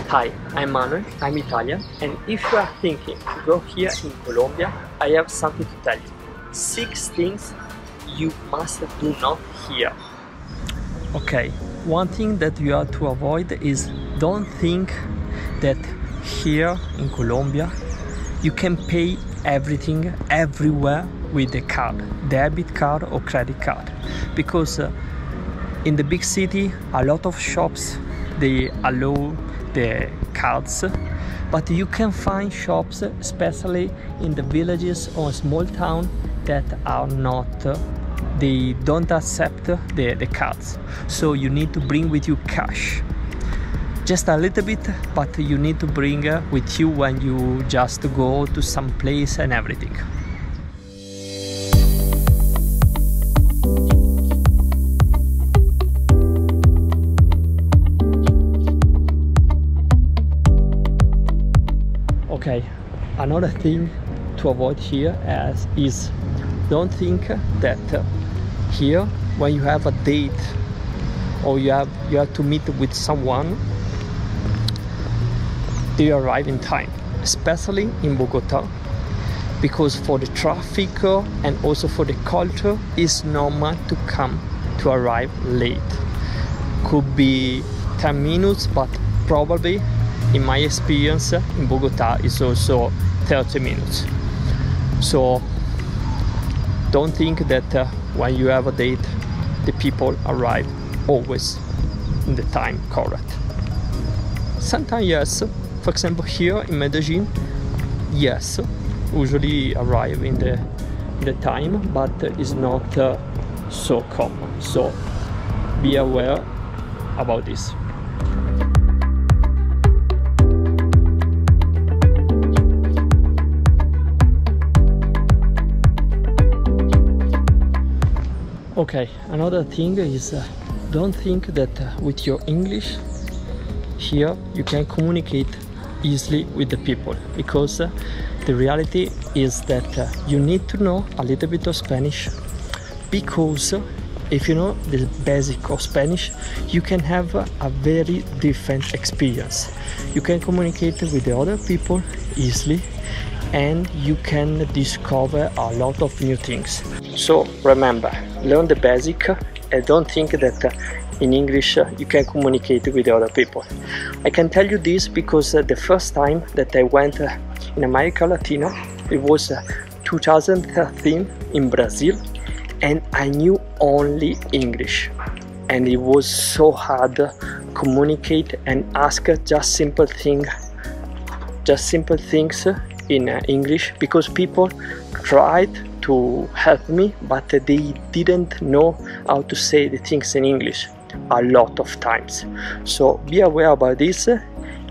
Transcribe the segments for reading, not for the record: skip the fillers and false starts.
Hi, I'm Manuel, I'm Italian, and if you are thinking to go here in Colombia, I have something to tell you. 6 things you must do not here. Okay, one thing that you have to avoid is don't think that here in Colombia you can pay everything everywhere with a card, debit card or credit card, because in the big city a lot of shops they allow the cards, but you can find shops especially in the villages or small town that are not they don't accept the cards, so you need to bring with you cash, just a little bit, but you need to bring with you when you just go to some place and everything. Okay, another thing to avoid here is don't think that here when you have a date or you have to meet with someone, they arrive in time, especially in Bogota, because for the traffic and also for the culture it's normal to arrive late. Could be 10 minutes, but probably in my experience in Bogota is also 30 minutes. So don't think that when you have a date the people arrive always in the time correct. Sometimes yes, for example here in Medellin, yes, usually arrive in the time, but it's not so common, so be aware about this. Okay, another thing is don't think that with your English here you can communicate easily with the people, because the reality is that you need to know a little bit of Spanish, because if you know the basic of Spanish you can have a very different experience. You can communicate with the other people easily and you can discover a lot of new things. So remember, learn the basic and don't think that in English you can communicate with other people. I can tell you this because the first time that I went in America Latina, it was 2013 in Brazil, and I knew only English, and it was so hard to communicate and ask just simple things in English, because people tried to help me but they didn't know how to say the things in English a lot of times. So be aware about this,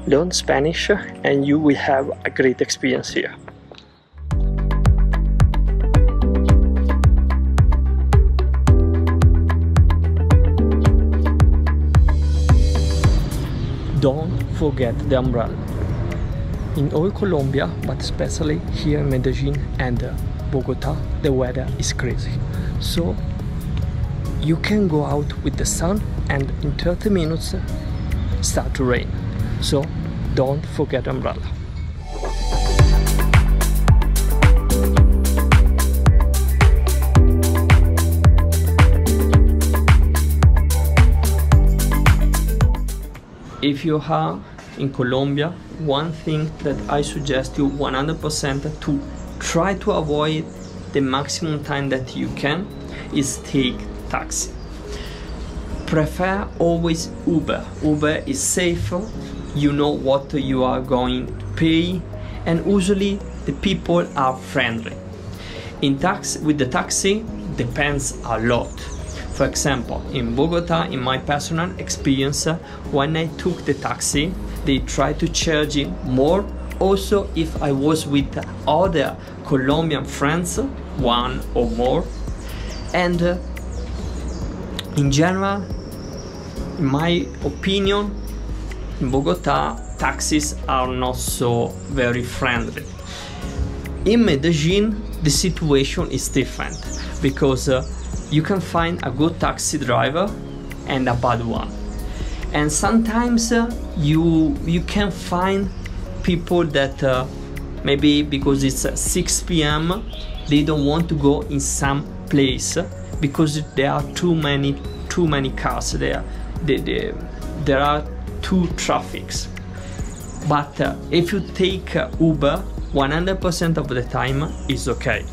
learn Spanish and you will have a great experience here. Don't forget the umbrella. In all Colombia, but especially here in Medellin and Bogota, the weather is crazy. So you can go out with the sun and in 30 minutes start to rain. So don't forget umbrella. If you are in Colombia, one thing that I suggest you 100% to try to avoid the maximum time that you can is take taxi. Prefer always Uber. Uber is safer, you know what you are going to pay, and usually the people are friendly. With the taxi depends a lot. For example, in Bogota, in my personal experience, when I took the taxi, they tried to charge it more. Also, if I was with other Colombian friends, one or more. And in general, in my opinion, in Bogota, taxis are not so very friendly. In Medellin, the situation is different, because you can find a good taxi driver and a bad one. And sometimes you can find people that maybe because it's 6 p.m. they don't want to go in some place because there are too many cars there. There are two traffics. But if you take Uber, 100% of the time is okay.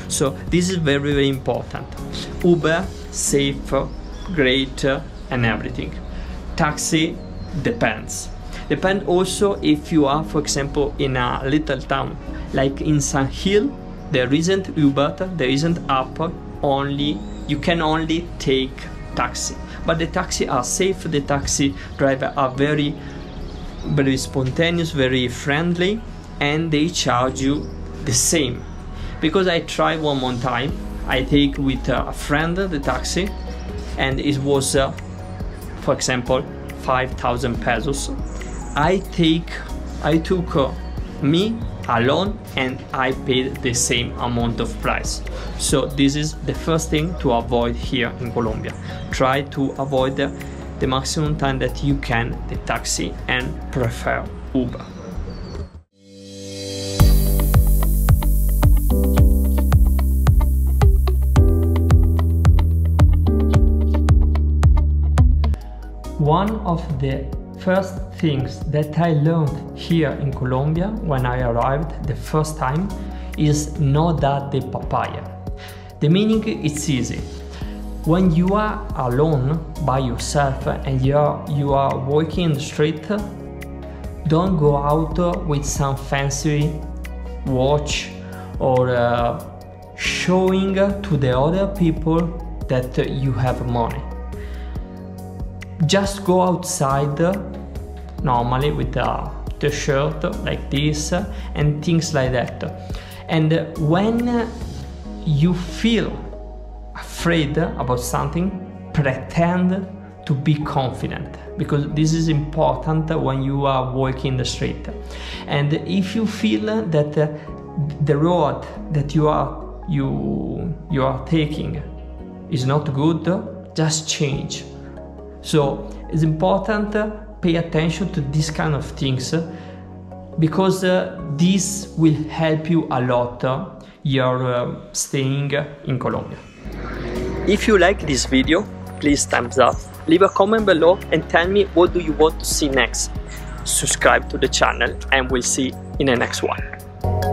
So this is very, very important. Uber, safe, great, and everything. Taxi depends. Depend also if you are, for example, in a little town like in San Hill. There isn't Uber, there isn't app. You can only take taxi. But the taxi are safe. The taxi driver are very, very spontaneous, very friendly, and they charge you the same. Because I tried one more time, I take with a friend the taxi, and it was, for example, 5,000 pesos. I took me alone, and I paid the same amount of price. So this is the first thing to avoid here in Colombia. Try to avoid the maximum time that you can the taxi and prefer Uber. One of the first things that I learned here in Colombia when I arrived the first time is no Dar De Papaya. The meaning is easy. When you are alone by yourself and you are walking in the street, don't go out with some fancy watch or showing to the other people that you have money. Just go outside normally with a t-shirt like this and things like that. And when you feel afraid about something, pretend to be confident, because this is important when you are walking the street. And if you feel that the road that you are taking is not good, just change. So it's important pay attention to this kind of things, because this will help you a lot you're staying in Colombia. If you like this video, please thumbs up, leave a comment below and tell me what do you want to see next. Subscribe to the channel and we'll see in the next one.